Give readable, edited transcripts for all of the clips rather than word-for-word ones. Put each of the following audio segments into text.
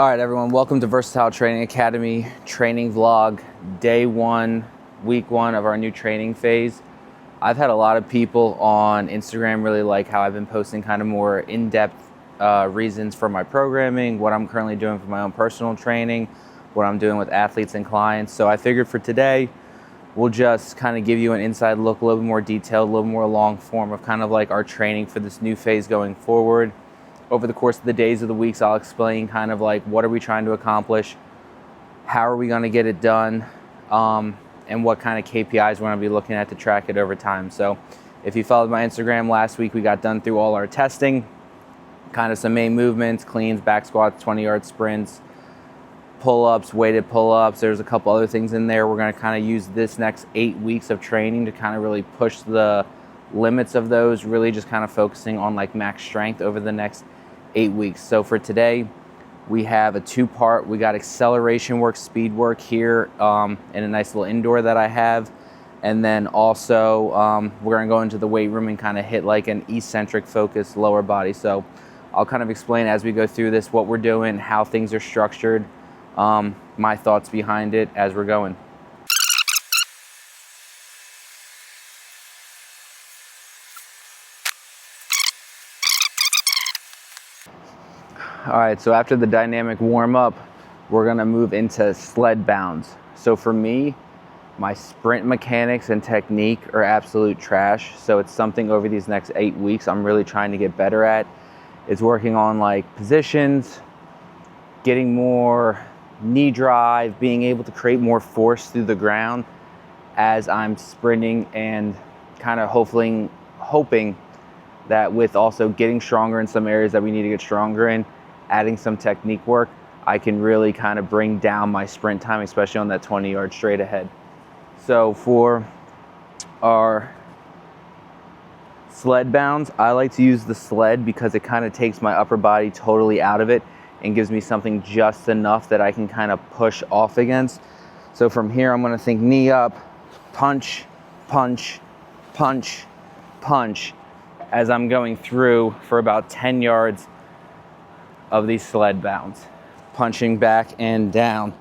All right, everyone, welcome to Versatile Training Academy training vlog, day one, week one of our new training phase. I've had a lot of people on Instagram really like how I've been posting kind of more in-depth reasons for my programming, what I'm currently doing for my own personal training, what I'm doing with athletes and clients. So I figured for today, we'll just kind of give you an inside look, a little bit more detailed, a little more long form of kind of like our training for this new phase going forward. Over the course of the days of the weeks, I'll explain kind of like what are we trying to accomplish, how are we going to get it done, and what kind of KPIs we're going to be looking at to track it over time. So if you followed my Instagram last week, we got done through all our testing, kind of some main movements, cleans, back squats, 20-yard sprints, pull-ups, weighted pull-ups. There's a couple other things in there. We're going to kind of use this next 8 weeks of training to kind of really push the limits of those, really just kind of focusing on like max strength over the next 8 weeks. So for today, we have a two-part. We got acceleration work, speed work here in a nice little indoor that I have. And then also we're gonna go into the weight room and kind of hit like an eccentric focus lower body. So I'll kind of explain as we go through this, what we're doing, how things are structured, my thoughts behind it as we're going. All right, so after the dynamic warm-up, we're gonna move into sled bounds. So for me, my sprint mechanics and technique are absolute trash. So it's something over these next 8 weeks I'm really trying to get better at. It's working on like positions, getting more knee drive, being able to create more force through the ground as I'm sprinting, and kind of hoping that with also getting stronger in some areas that we need to get stronger in, adding some technique work, I can really kind of bring down my sprint time, especially on that 20-yard straight ahead. So for our sled bounds, I like to use the sled because it kind of takes my upper body totally out of it and gives me something just enough that I can kind of push off against. So from here, I'm going to think knee up, punch, punch, punch, punch, as I'm going through for about 10 yards of these sled bounds, punching back and down.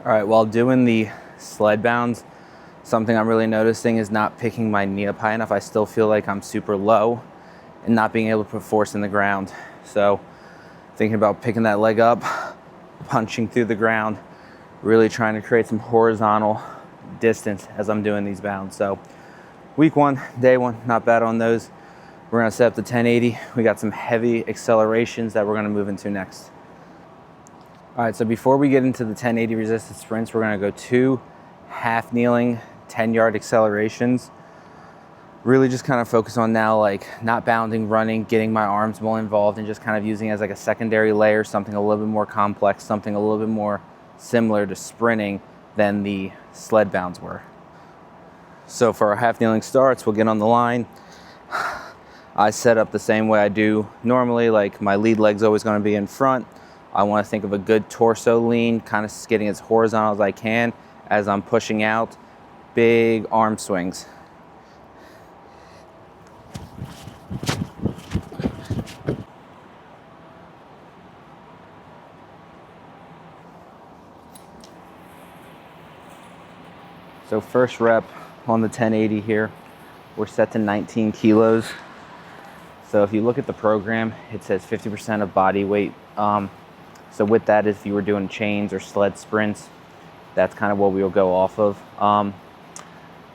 All right, while doing the sled bounds, something I'm really noticing is not picking my knee up high enough. I still feel like I'm super low and not being able to put force in the ground. So thinking about picking that leg up, punching through the ground, really trying to create some horizontal distance as I'm doing these bounds. So week one, day one, not bad on those. We're gonna set up the 1080. We got some heavy accelerations that we're gonna move into next. All right, so before we get into the 1080 resisted sprints, we're gonna go 2 half kneeling 10-yard accelerations. Really just kind of focus on now like not bounding, running, getting my arms more involved, and just kind of using it as like a secondary layer, something a little bit more complex, something a little bit more similar to sprinting than the sled bounds were. So for our half kneeling starts, we'll get on the line. I set up the same way I do normally, like my lead leg's always going to be in front. I want to think of a good torso lean, kind of getting as horizontal as I can as I'm pushing out. Big arm swings. So first rep on the 1080 here, we're set to 19 kilos. So if you look at the program, it says 50% of body weight. So with that, if you were doing chains or sled sprints, that's kind of what we'll go off of.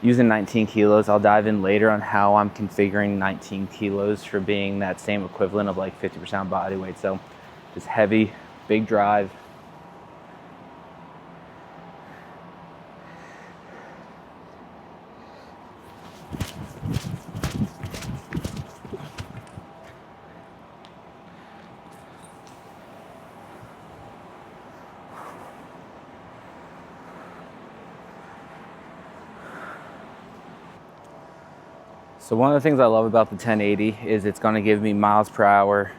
Using 19 kilos, I'll dive in later on how I'm configuring 19 kilos for being that same equivalent of like 50% body weight. So just heavy, big drive. So one of the things I love about the 1080 is it's going to give me miles per hour,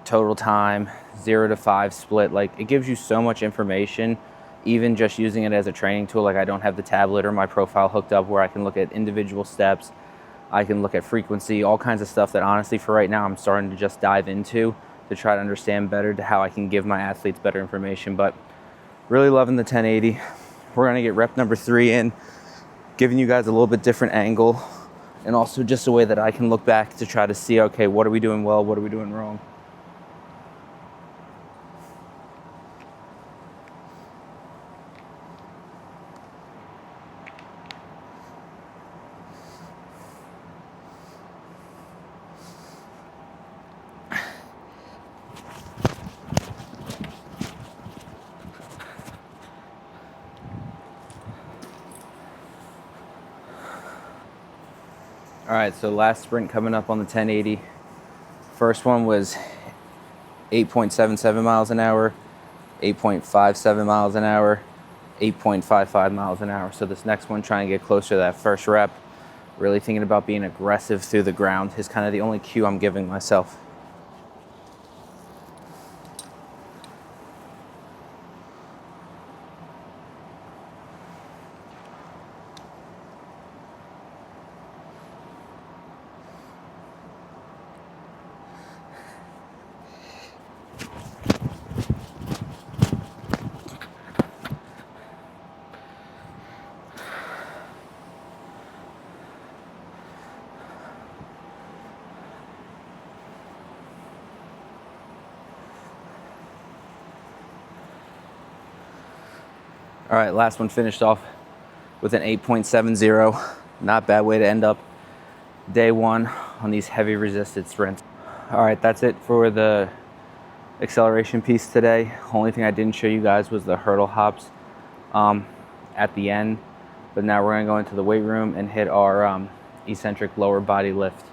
total time, 0 to 5 split. Like, it gives you so much information, even just using it as a training tool. Like, I don't have the tablet or my profile hooked up where I can look at individual steps. I can look at frequency, all kinds of stuff that honestly for right now I'm starting to just dive into to try to understand better to how I can give my athletes better information. But really loving the 1080. We're going to get rep number 3 in, giving you guys a little bit different angle, and also just a way that I can look back to try to see, okay, what are we doing well, what are we doing wrong? All right, so last sprint coming up on the 1080. First one was 8.77 miles an hour, 8.57 miles an hour, 8.55 miles an hour. So this next one, trying to get closer to that first rep, really thinking about being aggressive through the ground is kind of the only cue I'm giving myself. All right, last one finished off with an 8.70. Not bad way to end up day one on these heavy resisted sprints. All right, that's it for the acceleration piece today. Only thing I didn't show you guys was the hurdle hops at the end. But now we're gonna go into the weight room and hit our eccentric lower body lift.